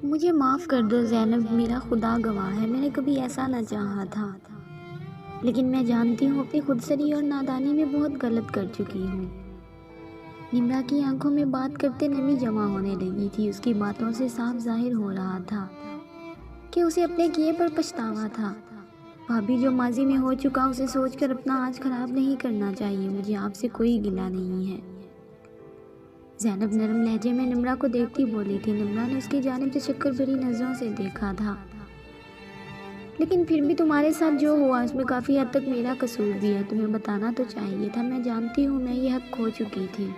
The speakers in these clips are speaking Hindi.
मुझे माफ़ कर दो ज़ैनब, मेरा खुदा गवाह है, मैंने कभी ऐसा ना चाहा था। लेकिन मैं जानती हूँ अपनी खुदसरी और नादानी में बहुत गलत कर चुकी हूँ। निम्रा की आंखों में बात करते नमी जमा होने लगी थी। उसकी बातों से साफ जाहिर हो रहा था कि उसे अपने किए पर पछतावा था। भाभी, जो माजी में हो चुका उसे सोचकर अपना आज खराब नहीं करना चाहिए। मुझे आपसे कोई गिला नहीं है। ज़ैनब नरम लहजे में निम्रा को देखती बोली थी। निम्रा ने उसकी जानिब से शक्कर भरी नज़रों से देखा था। लेकिन फिर भी तुम्हारे साथ जो हुआ उसमें काफ़ी हद तक मेरा कसूर भी है। तुम्हें बताना तो चाहिए था। मैं जानती हूँ मैं ये हक खो चुकी थी,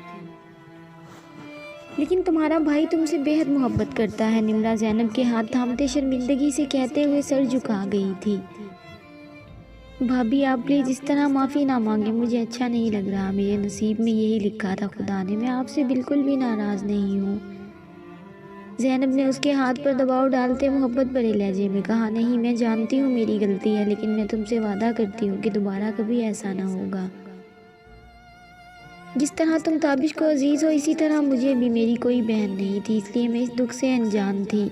लेकिन तुम्हारा भाई तुमसे बेहद मोहब्बत करता है। निम्रा ज़ैनब के हाथ थामते शर्मिंदगी से कहते हुए सर झुका गई थी। भाभी, आप प्लीज़ इस तरह माफ़ी ना मांगे, मुझे अच्छा नहीं लग रहा। मेरे नसीब में यही लिखा था खुदा ने। मैं आपसे बिल्कुल भी नाराज़ नहीं हूँ। ज़ैनब ने उसके हाथ पर दबाव डालते मोहब्बत भरे लहजे में कहा, नहीं, मैं जानती हूँ मेरी गलती है, लेकिन मैं तुमसे वादा करती हूँ कि दोबारा कभी ऐसा ना होगा। जिस तरह तुम ताबिश को अजीज़ हो, इसी तरह मुझे भी मेरी कोई बहन नहीं थी, इसलिए मैं इस दुख से अनजान थी।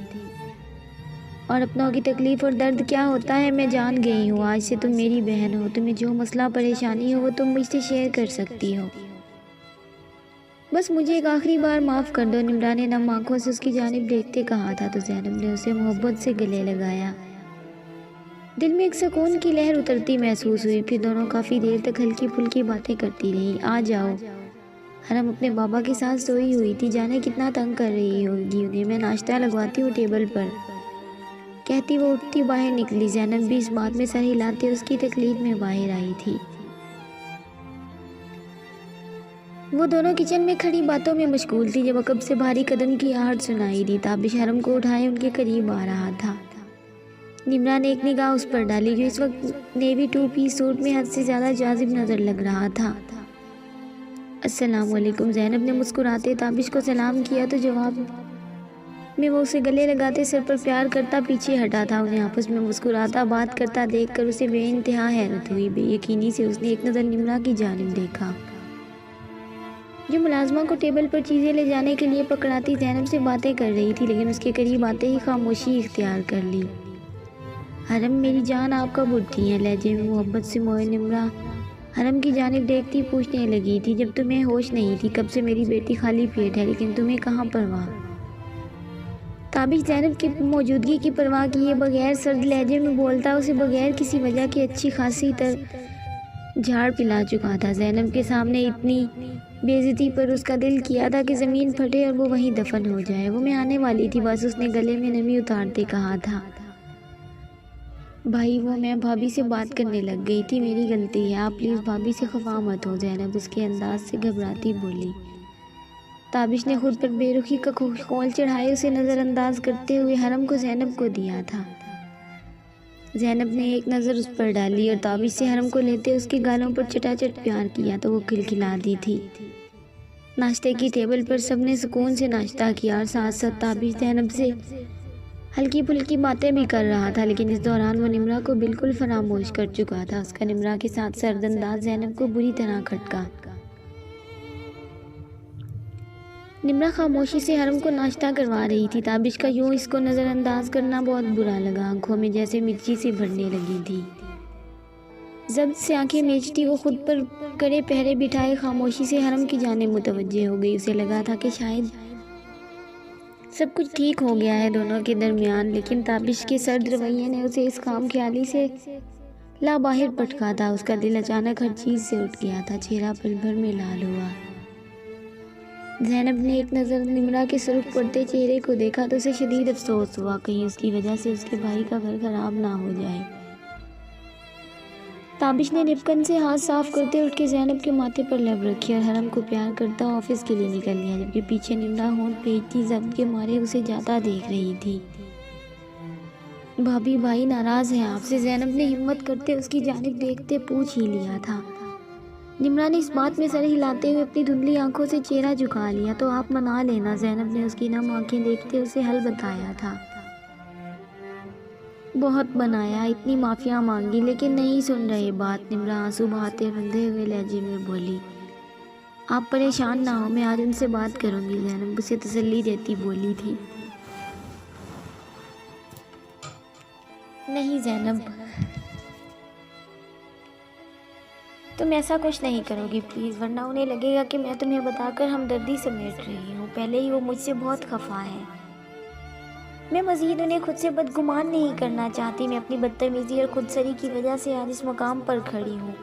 और अपनों की तकलीफ़ और दर्द क्या होता है मैं जान गई हूँ। आज से तुम मेरी बहन हो। तुम्हें जो मसला परेशानी हो वो तुम मुझसे शेयर कर सकती हो। बस मुझे एक आखिरी बार माफ़ कर दो। निम्रा ने नम आंखों से उसकी जानिब देखते कहा था तो ज़ैनब ने उसे मोहब्बत से गले लगाया। दिल में एक सुकून की लहर उतरती महसूस हुई। फिर दोनों काफ़ी देर तक हल्की फुल्की बातें करती रहीं। आ जाओ। हरम अपने बाबा के साथ सोई हुई थी, जाने कितना तंग कर रही होगी उन्हें। मैं नाश्ता लगवाती हूँ टेबल पर, कहती वो उठती बाहर निकली। ज़ैनब भी इस बात में सर हिलाते उसकी तकलीफ में बाहर आई थी। वो दोनों किचन में खड़ी बातों में मशगूल थी जब अकब से भारी कदम की आहट सुनाई दी। ताबिश हरम को उठाए उनके करीब आ रहा था। निम्रा ने एक निगाह उस पर डाली जो इस वक्त नेवी 2 पीस सूट में हद से ज़्यादा जाजिब नज़र लग रहा था। अस्सलाम वालेकुम। ज़ैनब ने मुस्कुराते ताबिश को सलाम किया तो जवाब में वो उसे गले लगाते सर पर प्यार करता पीछे हटा था। उन्हें आपस में मुस्कुराता बात करता देखकर उसे बेइंतहा हैरत हुई। बेयकीनी से उसने एक नज़र निम्रा की जानिब देखा जो मुलाजमा को टेबल पर चीज़ें ले जाने के लिए पकड़ाती ज़ैनब से बातें कर रही थी, लेकिन उसके करीब आते ही खामोशी इख्तियार कर ली। हरम, मेरी जान, आप कब उठती हैं? लहजे में मोहब्बत से मोए निम्रा हरम की जानिब देखती पूछने लगी थी। जब तुम्हें होश नहीं थी। कब से मेरी बेटी खाली पेट है, लेकिन तुम्हें कहाँ परवाह। ताबिश ज़ैनब की मौजूदगी की परवाह किए बगैर सर्द लहजे में बोलता उसे बगैर किसी वजह की अच्छी खासी झाड़ पिला चुका था। ज़ैनब के सामने इतनी बेइज्जती पर उसका दिल किया था कि ज़मीन फटे और वो वहीं दफन हो जाए। वो मैं आने वाली थी बस, उसने गले में नमी उतारते कहा था। भाई, वो मैं भाभी से बात करने लग गई थी, मेरी गलती है। आप प्लीज़ भाभी से खफा मत हो। ज़ैनब उसके अंदाज से घबराती बोली। ताबिश ने खुद पर बेरुखी का खोल चढ़ाए उसे नज़रअंदाज करते हुए हरम को ज़ैनब को दिया था। ज़ैनब ने एक नज़र उस पर डाली और ताबिश से हरम को लेते उसके गालों पर चटाचट प्यार किया तो वो खिलखिला दी थी। नाश्ते की टेबल पर सबने सुकून से नाश्ता किया और साथ साथ ताबिश ज़ैनब से हल्की फुल्की बातें भी कर रहा था, लेकिन इस दौरान वो निम्रा को बिल्कुल फरामोश कर चुका था। उसका निम्रा के साथ सर्दअंदाज ज़ैनब को बुरी तरह खटका। निम्रा खामोशी से हरम को नाश्ता करवा रही थी। ताबिश का यूं इसको नज़रअंदाज करना बहुत बुरा लगा। आंखों में जैसे मिर्ची से भरने लगी थी। जब्त से आंखें मीचती वो खुद पर कड़े पहरे बिठाए खामोशी से हरम की जाने मुतवज्जे हो गई। उसे लगा था कि शायद सब कुछ ठीक हो गया है दोनों के दरमियान, लेकिन ताबिश के सर्द रवैये ने उसे इस काम ख्याली से ला बाहर पटका था। उसका दिल अचानक हर चीज़ से उठ गया था। चेहरा पल भर में लाल हुआ। ज़ैनब ने एक नज़र निम्रा के सुर्ख पड़ते चेहरे को देखा तो उसे शदीद अफसोस हुआ, कहीं उसकी वजह से उसके भाई का घर खराब ना हो जाए। ताबिश ने निपकन से हाथ साफ करते उठ के ज़ैनब के माथे पर लब रखी और हरम को प्यार करता ऑफिस के लिए निकल गया, जबकि पीछे निम्रा होंठ फेंकती जब्त के मारे उसे जाता देख रही थी। भाभी, भाई नाराज़ है आपसे। ज़ैनब ने हिम्मत करते उसकी जानिब देखते पूछ ही लिया था। निम्रा ने इस बात में सर हिलाते हुए अपनी धुंधली आंखों से चेहरा झुका लिया। तो आप मना लेना। ज़ैनब ने उसकी नम आंखें देखते उसे हल बताया था। बहुत बनाया, इतनी माफ़ियाँ मांगी, लेकिन नहीं सुन रहे बात। निम्रा आंसू बहाते बंधे हुए लहजे में बोली। आप परेशान ना हो, मैं आज उनसे बात करूँगी। ज़ैनब उसे तसल्ली देती बोली थी। नहीं ज़ैनब, तुम ऐसा कुछ नहीं करोगी प्लीज़, वरना उन्हें लगेगा कि मैं तुम्हें बताकर हमदर्दी समेट रही हूँ। पहले ही वो मुझसे बहुत खफा है। मैं मज़ीद उन्हें खुद से बदगुमान नहीं करना चाहती। मैं अपनी बदतमीज़ी और खुदसरी की वजह से आज इस मुकाम पर खड़ी हूँ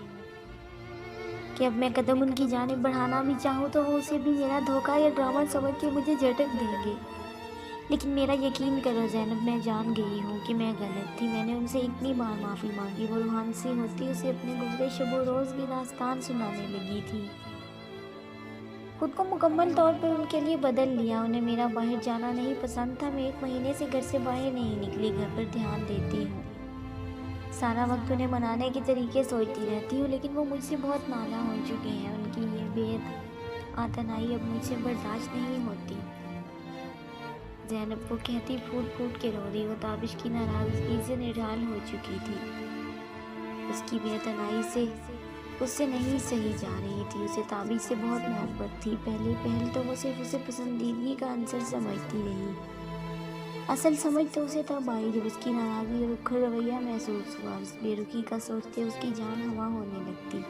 कि अब मैं कदम उनकी जानिब बढ़ाना भी चाहूँ तो वो उसे भी मेरा धोखा या ड्रामा समझ के मुझे झटक देंगे। लेकिन मेरा यकीन करो ज़ैनब, मैं जान गई हूँ कि मैं गलत थी। मैंने उनसे इतनी बार माफ़ी मांगी। वो रूहान सी होती उसे अपने गुजरे शब व रोज़ की दास्तान सुनाने लगी थी। खुद को मुकम्मल तौर पर उनके लिए बदल लिया। उन्हें मेरा बाहर जाना नहीं पसंद था। मैं 1 महीने से घर से बाहर नहीं निकली। घर पर ध्यान देती हूँ, सारा वक्त उन्हें मनाने के तरीके सोचती रहती हूँ, लेकिन वो मुझसे बहुत नाला हो चुके हैं। उनकी ये बेद आतनाई अब मुझसे बर्दाश्त नहीं होती। ज़ैनब, वो कहती फूट फूट के रो रही। वो ताबिश की नाराज़गी से निढाल हो चुकी थी। उसकी बेतनाई से उससे नहीं सही जा रही थी। उसे ताबिश से बहुत मोहब्बत थी। पहले पहल तो वो सिर्फ उसे पसंदीदगी का अंसर समझती रही। असल समझ तो उसे तब आई जब उसकी नाराज़गी और उखड़ रवैया महसूस हुआ। उस बेरुखी का सोचते उसकी जान हवा होने लगती।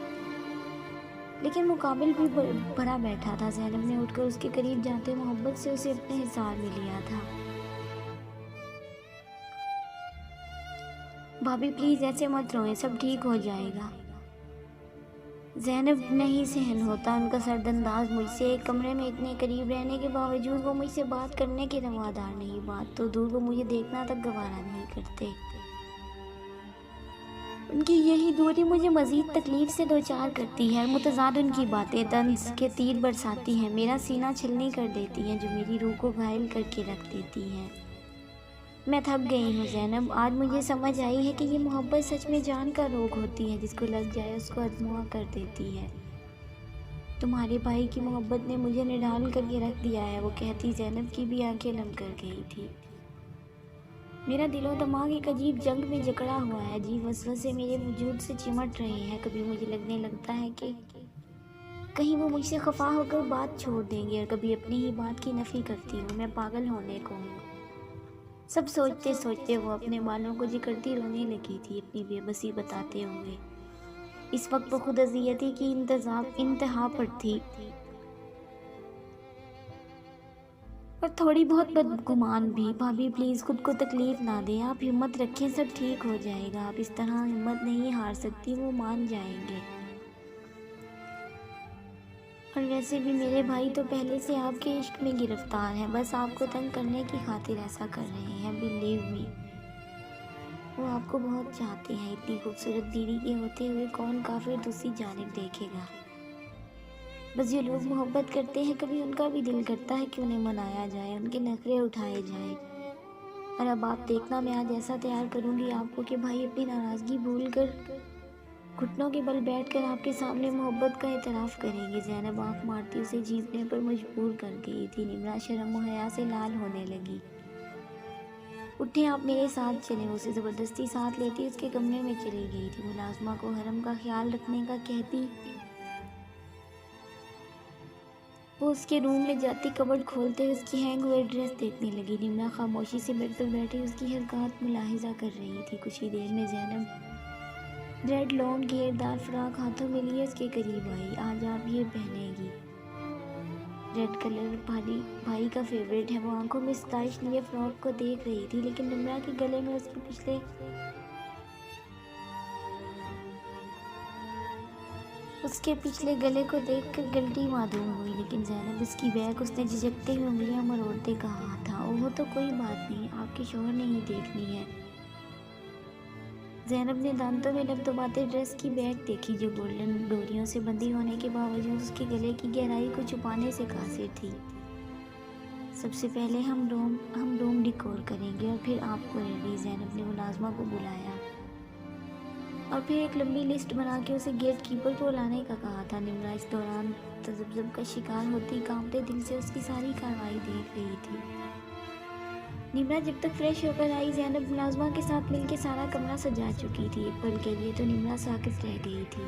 लेकिन मुकाबिल भी भरा बैठा था। ज़ैनब ने उठकर उसके करीब जाते मोहब्बत से उसे अपने हिसार में लिया था। भाभी प्लीज़ ऐसे मत रोएं, सब ठीक हो जाएगा। ज़ैनब नहीं सहन होता उनका सरदंदाज मुझसे। एक कमरे में इतने करीब रहने के बावजूद वो मुझसे बात करने के रवादार नहीं। बात तो दूर, वो मुझे देखना तक गवारा नहीं करते। उनकी यही दूरी मुझे मज़ीद तकलीफ़ से दो चार करती है। मुतज़ाद उनकी बातें तंज के तीर बरसाती हैं, मेरा सीना छलनी कर देती हैं, जो मेरी रूह को घायल करके रख देती हैं। मैं थक गई हूँ ज़ैनब। आज मुझे समझ आई है कि ये मोहब्बत सच में जान का रोग होती है। जिसको लग जाए उसको अधमुआ कर देती है। तुम्हारे भाई की मोहब्बत ने मुझे निढाल करके रख दिया है। वो कहती ज़ैनब की भी आंखें नम कर गई थी। मेरा दिलो दिमाग एक अजीब जंग में जकड़ा हुआ है। अजीब वसवसे मेरे वजूद से चिमट रहे हैं। कभी मुझे लगने लगता है कि कहीं वो मुझसे खफा होकर बात छोड़ देंगे, और कभी अपनी ही बात की नफ़ी करती हूँ। मैं पागल होने को हूँ। सब सोचते सोचते वो अपने बालों को जकड़ती रोने लगी थी, अपनी बेबसी बताते हुए। इस वक्त वो खुद अज़ियती की इंतहा पर थी और थोड़ी बहुत बदगुमान भी। भाभी प्लीज़ खुद को तकलीफ़ ना दें, आप हिम्मत रखें, सब ठीक हो जाएगा। आप इस तरह हिम्मत नहीं हार सकती, वो मान जाएंगे। और वैसे भी मेरे भाई तो पहले से आपके इश्क में गिरफ्तार हैं, बस आपको तंग करने की खातिर ऐसा कर रहे हैं। बिलीव मी, वो आपको बहुत चाहते हैं। इतनी खूबसूरत बीवी के होते हुए कौन काफिर दूसरी जानिब देखेगा। बस जो लोग मोहब्बत करते हैं, कभी उनका भी दिल करता है कि उन्हें मनाया जाए, उनके नखरे उठाए जाए। और अब आप देखना, मैं आज ऐसा तैयार करूँगी आपको कि भाई अपनी नाराज़गी भूल कर घुटनों के बल बैठकर आपके सामने मोहब्बत का एतराफ़ करेंगे। ज़ैनब आँख मारती उसे जीतने पर मजबूर कर गई थी। निम्रा शर्म व हया से लाल होने लगी। उठे, आप मेरे साथ चलें। उसे ज़बरदस्ती साथ लेती उसके कमरे में चली गई थी। मुलाजमा को हरम का ख्याल रखने का कहती वो उसके रूम में जाती, कबर्ड खोलते हुए उसकी हैंग हुए ड्रेस देखने लगी। निम्रा खामोशी से बेड पर बैठी उसकी हरकत मुलाहिजा कर रही थी। कुछ ही देर में ज़ैनब रेड लॉन्ग घेरदार फ्रॉक हाथों में लिए उसके करीब आई। आज आप ये पहनेगी। रेड कलर भाई का फेवरेट है। वो आंखों में सताइश लिए फ्रॉक को देख रही थी, लेकिन निम्रा के गले में उसके पिछले गले को देखकर गलती मालूम हुई। लेकिन ज़ैनब उसकी बैग उसने झिझकते हुए उंगलियां मरोड़ते कहा था, ओह तो कोई बात नहीं, आपके शोहर ने ही देखनी है। ज़ैनब ने दांतों में लबदबाते ड्रेस की बैग देखी, जो गोल्डन डोरियों से बंधी होने के बावजूद उसके गले की गहराई को छुपाने से कासिर थी। सबसे पहले हम रूम डिकोर करेंगे और फिर आपको रेडी। ज़ैनब ने मुलाजमा को बुलाया और फिर एक लंबी लिस्ट बना के उसे गेट कीपर को लाने का कहा था। निम्रा इस दौरान तजब्जुब का शिकार होती कांपते दिल से उसकी सारी कार्रवाई देख रही थी। निम्रा जब तक फ्रेश होकर आई, ज़ैनब मुलाजमा के साथ मिलकर सारा कमरा सजा चुकी थी। एक पल के लिए तो निम्रा साकित रह गई थी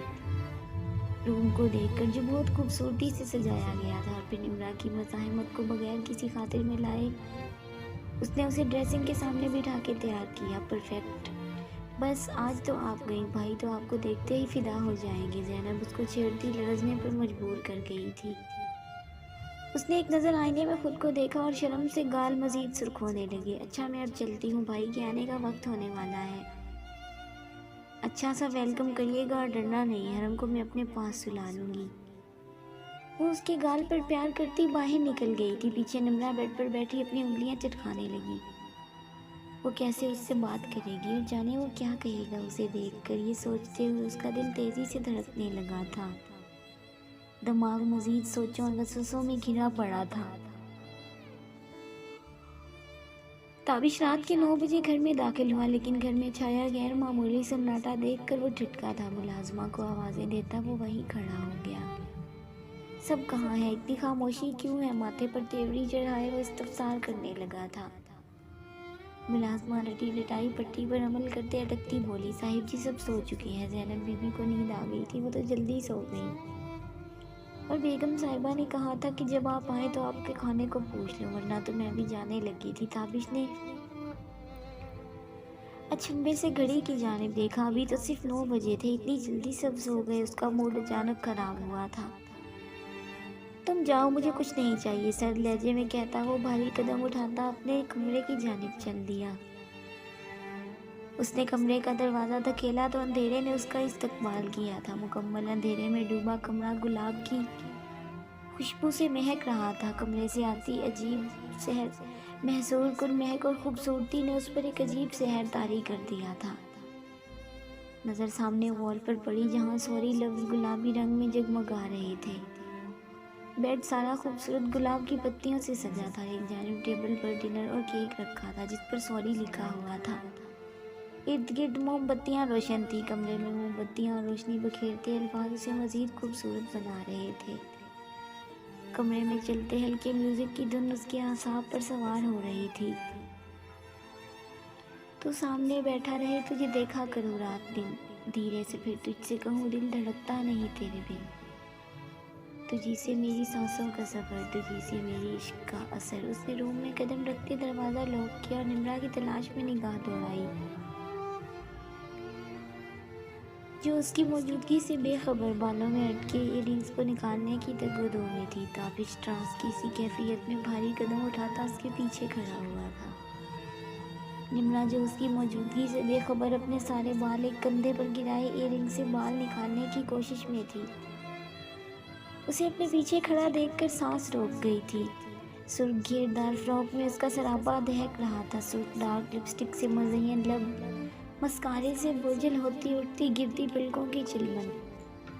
रूम को देखकर, जो बहुत खूबसूरती से सजाया गया था। और फिर निम्रा की मज़ाहमत को बगैर किसी खातिर में लाए उसने उसे ड्रेसिंग के सामने बिठा के तैयार किया। परफेक्ट बस आज तो आप गई, भाई तो आपको देखते ही फिदा हो जाएंगे। ज़ैनब उसको छेड़ती लरजने पर मजबूर कर गई थी। उसने एक नज़र आईने में खुद को देखा और शर्म से गाल मजीद सुर्ख होने लगे। अच्छा मैं अब चलती हूँ, भाई के आने का वक्त होने वाला है। अच्छा सा वेलकम करिएगा और डरना नहीं, हरम को मैं अपने पास सुला लूँगी। वो उसके गाल पर प्यार करती बाहर निकल गई थी। पीछे निम्रा बेड पर बैठी अपनी उंगलियां चटकाने लगी। वो कैसे उससे बात करेगी और जाने वो क्या कहेगा उसे देखकर। ये सोचते हुए उसका दिल तेजी से धड़कने लगा था। दिमाग मजीद सोचों और वसवसों में घिरा पड़ा था। ताबिश रात के 9 बजे घर में दाखिल हुआ, लेकिन घर में छाया गैर मामूली सन्नाटा देखकर वो ठिठका था। मुलाजमा को आवाज़ें देता वो वहीं खड़ा हो गया। सब कहाँ है, इतनी खामोशी क्यों है? माथे पर तेवरी चढ़ाए वो इस्तफसार करने लगा था। मुलाजमा रटी रटाई पट्टी पर अमल करते अटकती बोली, साहिब जी सब सो चुके हैं। ज़ैनब बीबी को नींद आ गई थी, वो तो जल्दी सो गई। और बेगम साहिबा ने कहा था कि जब आप आए तो आपके खाने को पूछ लो, वरना तो मैं भी जाने लगी थी। ताबिश ने अचंभे से घड़ी की जानिब देखा। अभी तो सिर्फ 9 बजे थे, इतनी जल्दी सब सो गए। उसका मूड अचानक खराब हुआ था। तुम जाओ, मुझे कुछ नहीं चाहिए, सर्द लहजे में कहता वो भारी कदम उठाता अपने कमरे की जानिब चल दिया। उसने कमरे का दरवाज़ा धकेला तो अंधेरे ने उसका इस्तकबाल किया था। मुकम्मल अंधेरे में डूबा कमरा गुलाब की खुशबू से महक रहा था। कमरे से आती अजीब सहर महसूर कुल महक और खूबसूरती ने उस पर एक अजीब सहर तारी कर दिया था। नज़र सामने वॉल पर पड़ी, जहाँ सॉरी लफ्ज़ गुलाबी रंग में जगमगा रहे थे। बेड सारा खूबसूरत गुलाब की पत्तियों से सजा था। एक जानिब टेबल पर डिनर और केक रखा था जिस पर सॉरी लिखा हुआ था। इर्द गिर्द मोमबत्तियाँ रोशन थी। कमरे में मोमबत्तियाँ रोशनी बखेरते अल्फाज उसे मज़ीद खूबसूरत बना रहे थे। कमरे में चलते हल्के म्यूज़िक की धुन उसके आसाब पर सवार हो रही थी। तो सामने बैठा रहे, तुझे देखा करूँ रात दिन, धीरे से फिर तुझसे कहूँ दिल धड़कता नहीं तेरे बिन। तुझी से मेरी सांसों का सफ़र, तुझी से मेरी इश्क का असर। उसने रूम में कदम रखते दरवाज़ा लॉक किया और निम्रा की तलाश में निगाह दौड़ाई, जो उसकी मौजूदगी से बेखबर बालों में अटके इयररिंग्स को निकालने की तगदो में थी। ताबिश ट्रांस की सी कैफियत में भारी कदम उठाता उसके पीछे खड़ा हुआ था। निम्रा जो उसकी मौजूदगी से बेखबर अपने सारे बाल एक कंधे पर गिराए इयररिंग से बाल निकालने की कोशिश में थी। उसे अपने पीछे खड़ा देखकर सांस रोक गई थी। सुर्ख घेरदार फ्रॉक में उसका सरापा दहक रहा था। सुर्ख डार्क लिपस्टिक से मुज़य्यन लब, मस्कारे से बोझल होती उठती गिरती पलकों की चिलमन,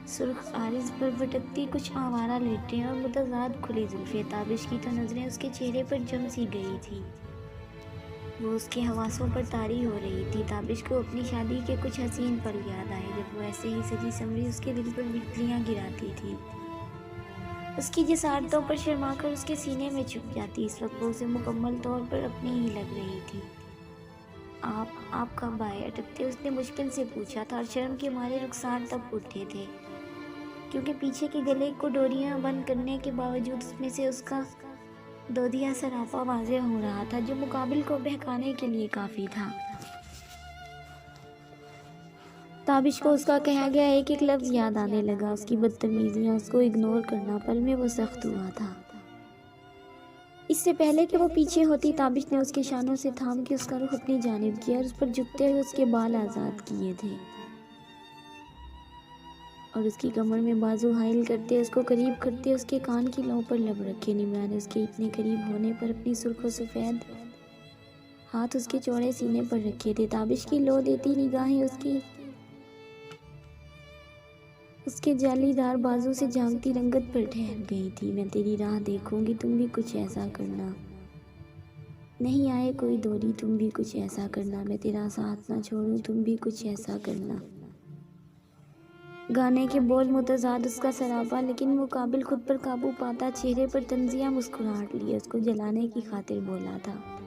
सुर्ख आरिज़ पर भटकती कुछ आवारा लेटें और मुतज़ाद खुली जुल्फ़ें। ताबिश की तो नज़रें उसके चेहरे पर जम सी गई थी। वो उसके हवासों पर तारी हो रही थी। ताबिश को अपनी शादी के कुछ हसीन पल याद आए, जब वो ऐसे ही सजी संवरी उसके दिल पर बिजलियाँ गिराती थी। उसकी जिसारतों पर शर्माकर उसके सीने में छुप जाती। इस वक्त वो उसे मुकम्मल तौर पर अपनी ही लग रही थी। आप कब आए? अटकते उसने मुश्किल से पूछा था और शर्म के मारे रुखसार तब उठे थे, क्योंकि पीछे के गले को डोरियां बंद करने के बावजूद उसमें से उसका दोधिया सरापा वाज़ेह हो रहा था, जो मुकाबिल को बहकाने के लिए काफ़ी था। ताबिश को उसका कहा गया एक एक लफ्ज़ याद आने लगा, उसकी बदतमीजियाँ, उसको इग्नोर करना। पल में वो सख्त हुआ था। इससे पहले कि वो पीछे होती, ताबिश ने उसके शानों से थाम के उसका रुख अपनी जानिब किया और उस पर झुकते हुए उसके बाल आज़ाद किए थे और उसकी कमर में बाजू हाइल करते, उसको करीब करते, उसके कान की लौ पर लब रखे। निम्रा ने उसके इतने करीब होने पर अपनी सुर्ख सफ़ेद हाथ उसके चौड़े सीने पर रखे थे। ताबिश की लो देती निगाहें उसके जालीदार बाजू से झांकती रंगत पर ठहर गई थी। मैं तेरी राह देखूंगी, तुम भी कुछ ऐसा करना। नहीं आए कोई दूरी, तुम भी कुछ ऐसा करना। मैं तेरा साथ ना छोड़ूं, तुम भी कुछ ऐसा करना। गाने के बोल मुतज़ाद, उसका सरापा, लेकिन मुकाबिल खुद पर काबू पाता चेहरे पर तंजिया मुस्कुराहट लिए उसको जलाने की खातिर बोला था,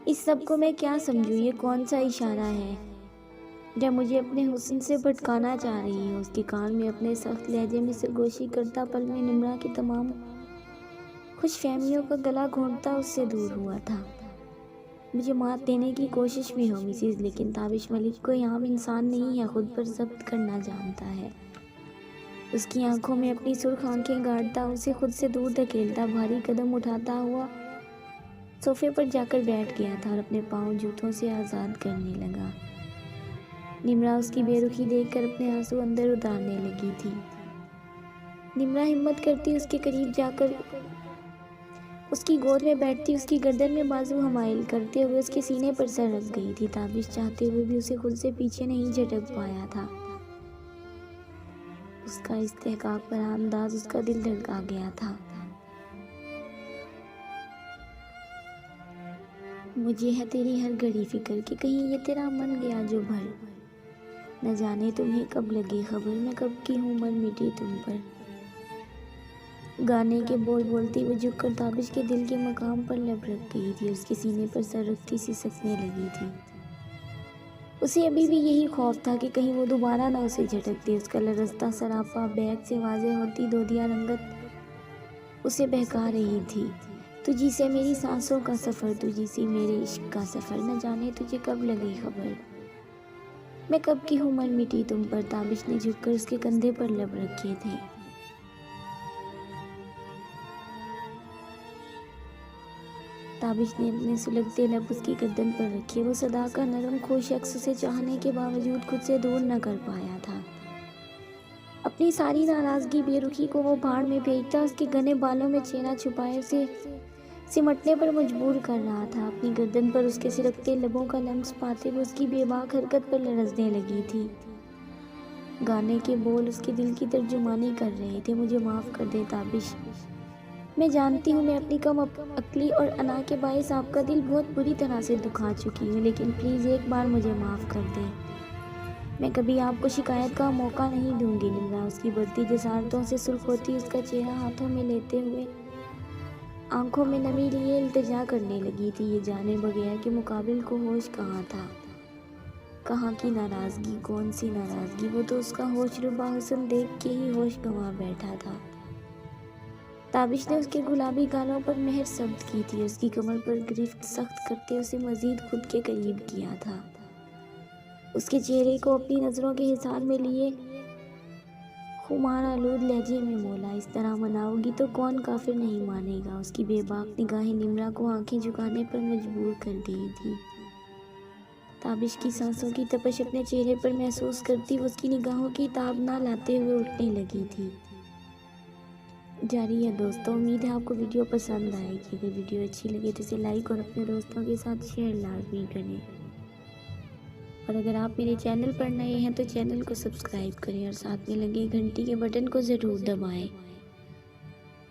इस सब को मैं क्या समझूं? ये कौन सा इशारा है जब मुझे अपने हुस्न से भटकाना चाह रही है? उसके कान में अपने सख्त लहजे में सरगोशी करता पल में निम्रा की तमाम खुश फहमियों का गला घोंटता उससे दूर हुआ था। मुझे मात देने की कोशिश में हो मिसिस, लेकिन ताबिश मलिक कोई आम इंसान नहीं है, खुद पर जब्त करना जानता है। उसकी आंखों में अपनी सुर्ख आंखें गाड़ता, उसे खुद से दूर धकेलता, भारी कदम उठाता हुआ सोफे पर जाकर बैठ गया था और अपने पाँव जूतों से आज़ाद करने लगा। निम्रा उसकी बेरुखी देखकर अपने आंसू अंदर उतारने लगी थी। निम्रा हिम्मत करती उसके करीब जाकर उसकी गोद में बैठती, उसकी गर्दन में बाजू हमाइल करते हुए उसके सीने पर सर रख गई थी। ताबिश चाहते हुए भी उसे खुद से पीछे नहीं झटक पाया था। उसका इस्तेहकाक भरा अंदाज उसका दिल धड़का गया था। मुझे है तेरी हर घड़ी फिक्र कि कहीं ये तेरा मन गया जो भर, न जाने तुम्हें कब लगी खबर, मैं कब की हूँ मर मिटी तुम पर। गाने के बोल बोलती वो झुककर ताबिश के दिल के मकाम पर लब रख गई थी, उसके सीने पर सर रखती सी सकने लगी थी। उसे अभी भी यही खौफ था कि कहीं वो दोबारा ना उसे झटक दे। उसका लरसता सरापा बैग से वाज़ेह होती दोधिया रंगत उसे बहका रही थी। तुझी से मेरी सांसों का सफ़र, तुझी से मेरे इश्क का सफ़र, न जाने तुझे कब लगी खबर, मैं कब की हूँ मर मिटी तुम पर। ताबिश ने झुककर उसके कंधे पर लब रखे थे। ताबिश ने अपने सुलगते लब उसकी गर्दन पर रखे। वो सदा का नरम खुश शख्स उसे चाहने के बावजूद खुद से दूर न कर पाया था। अपनी सारी नाराज़गी बेरुखी को वो भाड़ में फेंकता, उसके घने बालों में चेहरा छुपाए उसे सिमटने पर मजबूर कर रहा था। अपनी गर्दन पर उसके सिरकते लबों का लम्स पाते वो उसकी बेबाक हरकत पर लरसने लगी थी। गाने के बोल उसके दिल की तर्जुमानी कर रहे थे। मुझे माफ़ कर दे ताबिश, मैं जानती हूँ मैं अपनी कम अक्ली और अना के बायस आपका दिल बहुत बुरी तरह से दुखा चुकी हूँ, लेकिन प्लीज़ एक बार मुझे माफ़ कर दें। मैं कभी आपको शिकायत का मौका नहीं दूंगी। निम्रा उसकी बढ़ती जसारतों से सुर्ख होती उसका चेहरा हाथों में लेते हुए आंखों में नमी लिए इल्तिजा करने लगी थी। ये जाने बगैर कि मुकाबिल को होश कहाँ था, कहाँ की नाराज़गी, कौन सी नाराज़गी। वो तो उसका होश रुबा हुस्न देख के ही होश गंवा बैठा था। ताबिश ने उसके गुलाबी गालों पर मेहर शब्द की थी, उसकी कमर पर गिरफ्त सख्त करके उसे मजीद खुद के करीब किया था। उसके चेहरे को अपनी नज़रों के हिसार में लिए खुमार आलूद लहजे में बोला, इस तरह मनाओगी तो कौन काफिर नहीं मानेगा। उसकी बेबाक निगाहें निम्रा को आंखें झुकाने पर मजबूर कर दी थी। ताबिश की सांसों की तपश अपने चेहरे पर महसूस करती वो उसकी निगाहों की ताब ना लाते हुए उठने लगी थी। जारी है दोस्तों, उम्मीद है आपको वीडियो पसंद आएगी। अगर वीडियो अच्छी लगे तो इसे लाइक और अपने दोस्तों के साथ शेयर लाजमी करें। और अगर आप मेरे चैनल पर नए हैं तो चैनल को सब्सक्राइब करें और साथ में लगे घंटी के बटन को ज़रूर दबाएं,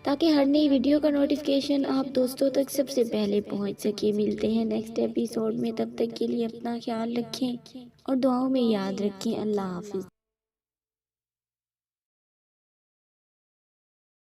ताकि हर नई वीडियो का नोटिफिकेशन आप दोस्तों तक सबसे पहले पहुंच सके। मिलते हैं नेक्स्ट एपिसोड में, तब तक के लिए अपना ख्याल रखें और दुआओं में याद रखें। अल्लाह हाफिज़।